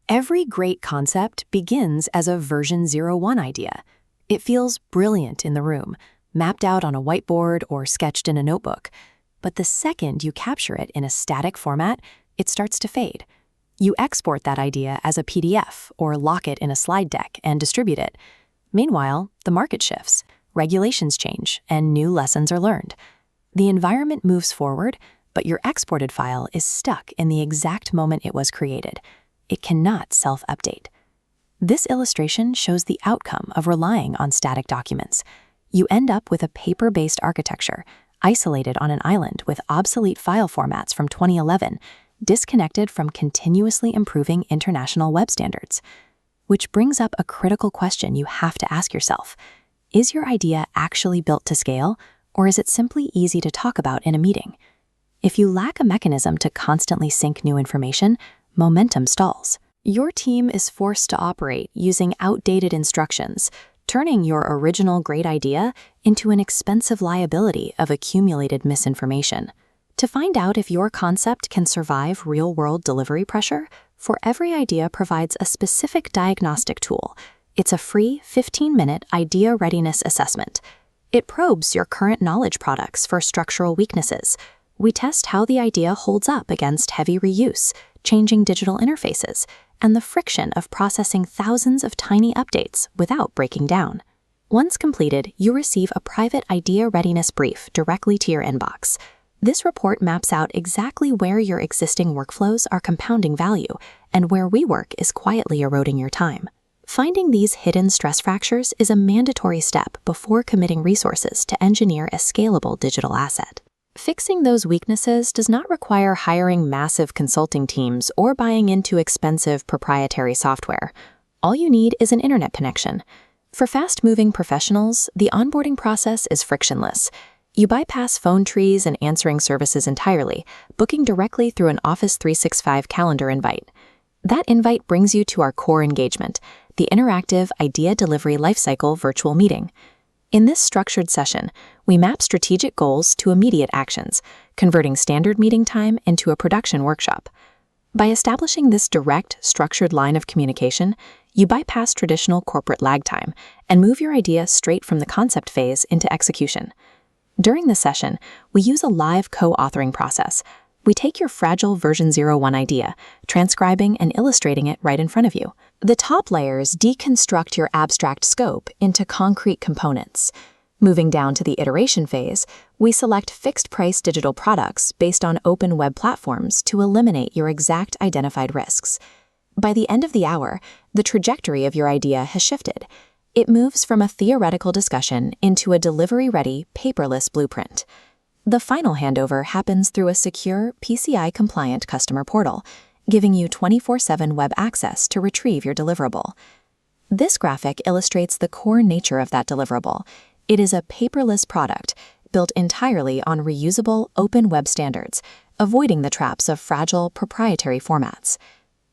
Every great concept begins as a version 01 idea. It feels brilliant in the room, mapped out on a whiteboard or sketched in a notebook. But the second you capture it in a static format, it starts to fade. You export that idea as a PDF or lock it in a slide deck and distribute it. Meanwhile, the market shifts, regulations change, and new lessons are learned. The environment moves forward, but your exported file is stuck in the exact moment it was created. It cannot self-update. This illustration shows the outcome of relying on static documents. You end up with a paper-based architecture, isolated on an island with obsolete file formats from 2011, disconnected from continuously improving international web standards. Which brings up a critical question you have to ask yourself. Is your idea actually built to scale, or is it simply easy to talk about in a meeting? If you lack a mechanism to constantly sync new information, momentum stalls. Your team is forced to operate using outdated instructions, turning your original great idea into an expensive liability of accumulated misinformation. To find out if your concept can survive real-world delivery pressure, For Every Idea provides a specific diagnostic tool. It's a free 15-minute idea readiness assessment. It probes your current knowledge products for structural weaknesses. We test how the idea holds up against heavy reuse, changing digital interfaces, and the friction of processing thousands of tiny updates without breaking down. Once completed, you receive a private idea readiness brief directly to your inbox. This report maps out exactly where your existing workflows are compounding value and where WeWork is quietly eroding your time. Finding these hidden stress fractures is a mandatory step before committing resources to engineer a scalable digital asset. Fixing those weaknesses does not require hiring massive consulting teams or buying into expensive proprietary software. All you need is an internet connection. For fast-moving professionals, the onboarding process is frictionless. You bypass phone trees and answering services entirely, booking directly through an Office 365 calendar invite. That invite brings you to our core engagement, the interactive Idea Delivery Lifecycle virtual meeting. In this structured session, we map strategic goals to immediate actions, converting standard meeting time into a production workshop. By establishing this direct, structured line of communication, you bypass traditional corporate lag time and move your idea straight from the concept phase into execution. During the session, we use a live co-authoring process. We take your fragile version 01 idea, transcribing and illustrating it right in front of you. The top layers deconstruct your abstract scope into concrete components. Moving down to the iteration phase, we select fixed-price digital products based on open web platforms to eliminate your exact identified risks. By the end of the hour, the trajectory of your idea has shifted. It moves from a theoretical discussion into a delivery-ready, paperless blueprint. The final handover happens through a secure, PCI-compliant customer portal, giving you 24/7 web access to retrieve your deliverable. This graphic illustrates the core nature of that deliverable. It is a paperless product built entirely on reusable, open web standards, avoiding the traps of fragile, proprietary formats.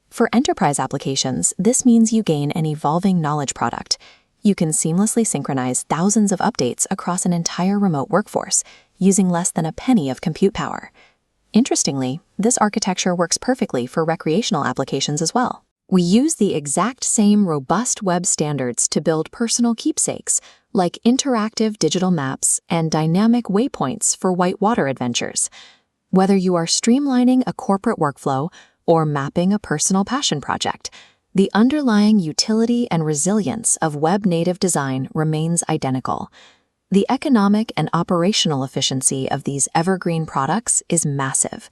For enterprise applications, this means you gain an evolving knowledge product. You can seamlessly synchronize thousands of updates across an entire remote workforce, using less than a penny of compute power. Interestingly, this architecture works perfectly for recreational applications as well. We use the exact same robust web standards to build personal keepsakes, like interactive digital maps and dynamic waypoints for whitewater adventures. Whether you are streamlining a corporate workflow or mapping a personal passion project, the underlying utility and resilience of web-native design remains identical. The economic and operational efficiency of these evergreen products is massive.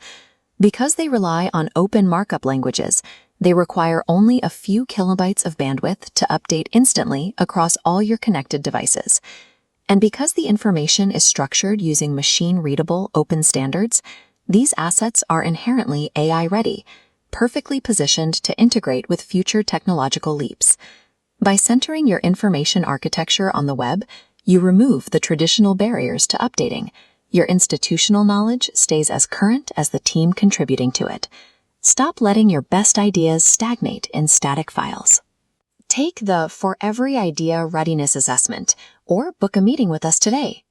Because they rely on open markup languages, they require only a few kilobytes of bandwidth to update instantly across all your connected devices. And because the information is structured using machine-readable open standards, these assets are inherently AI-ready, perfectly positioned to integrate with future technological leaps. By centering your information architecture on the web, you remove the traditional barriers to updating. Your institutional knowledge stays as current as the team contributing to it. Stop letting your best ideas stagnate in static files. Take the For Every Idea readiness assessment or book a meeting with us today.